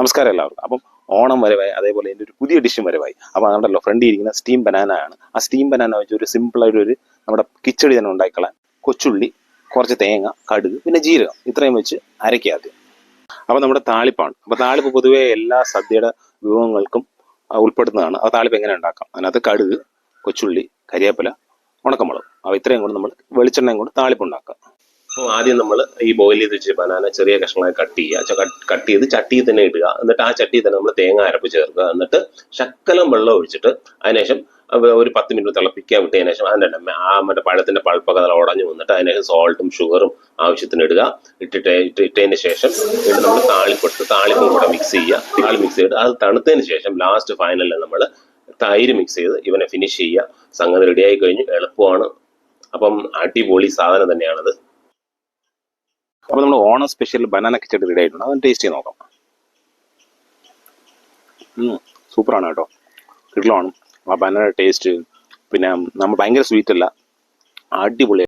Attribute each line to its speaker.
Speaker 1: നമസ്കാരം എല്ലാവർക്കും. അപ്പം ഓണം വരവായി, അതേപോലെ എൻ്റെ ഒരു പുതിയ ഡിഷും വരവായി. അപ്പോൾ അതുകൊണ്ടല്ലോ ഫ്രണ്ട് ഇരിക്കുന്ന സ്റ്റീം ബനാന ആണ്. ആ സ്റ്റീം ബനാന വെച്ച് ഒരു സിമ്പിളായിട്ടൊരു നമ്മുടെ കിച്ചടി തന്നെ ഉണ്ടായിക്കളാൻ കൊച്ചുള്ളി, കുറച്ച് തേങ്ങ, കടുക്, പിന്നെ ജീരകം ഇത്രയും വെച്ച് അരയ്ക്കുക ആദ്യം. അപ്പോൾ നമ്മുടെ താളിപ്പാണ്. അപ്പോൾ താളിപ്പ് പൊതുവേ എല്ലാ സദ്യയുടെ വിഭവങ്ങൾക്കും ഉൾപ്പെടുന്നതാണ്. ആ താളിപ്പ് എങ്ങനെ ഉണ്ടാക്കാം? അതിനകത്ത് കടുക്, കൊച്ചുള്ളി, കരിവേപ്പില, ഉണക്കമുളക്, അപ്പോൾ ഇത്രയും കൊണ്ട് നമ്മൾ വെളിച്ചെണ്ണയും കൊണ്ട് താളിപ്പ് ഉണ്ടാക്കുക.
Speaker 2: അപ്പോൾ ആദ്യം നമ്മൾ ഈ ബോയിൽ ചെയ്ത് വെച്ച് ബനാന ചെറിയ കഷ്ണങ്ങളായി കട്ട് ചെയ്യുക. കട്ട് ചെയ്ത് ചട്ടിയിൽ തന്നെ ഇടുക. എന്നിട്ട് ആ ചട്ടിയിൽ തന്നെ നമ്മൾ തേങ്ങ അരപ്പ് ചേർക്കുക. എന്നിട്ട് ശക്കലം വെള്ളം ഒഴിച്ചിട്ട് അതിനുശേഷം ഒരു 10 മിനിറ്റ് തിളപ്പിക്കാൻ വിട്ടതിന് ശേഷം അതിൻ്റെ മറ്റേ പഴത്തിന്റെ പൾപ്പൊക്കെ നല്ല ഉടഞ്ഞു വന്നിട്ട് അതിനുശേഷം സോൾട്ടും ഷുഗറും ആവശ്യത്തിന് ഇടുക. ഇട്ടതിന് ശേഷം വീണ്ടും നമ്മൾ താളിപ്പും കൂടെ മിക്സ് ചെയ്യുക. മിക്സ് ചെയ്തിട്ട് അത് തണുത്തതിന് ശേഷം ലാസ്റ്റ് ഫൈനലിൽ നമ്മൾ തൈര് മിക്സ് ചെയ്ത് ഇവനെ ഫിനിഷ് ചെയ്യുക. സംഗതി റെഡിയായി കഴിഞ്ഞു. എളുപ്പമാണ്. അപ്പം അടിപൊളി സാധനം തന്നെയാണത്.
Speaker 1: അപ്പോൾ നമ്മൾ ഓണം സ്പെഷ്യൽ ബനാന കിച്ചടി റെഡി ആയിട്ടുണ്ട്. അതൊന്ന് ടേസ്റ്റ് ചെയ്ത് നോക്കാം. സൂപ്പറാണ് കേട്ടോ, കിട്ടലാണ് ആ ബനാന ടേസ്റ്റ്. പിന്നെ നമ്മൾ ഭയങ്കര സ്വീറ്റ് അല്ല, അടിപൊളി.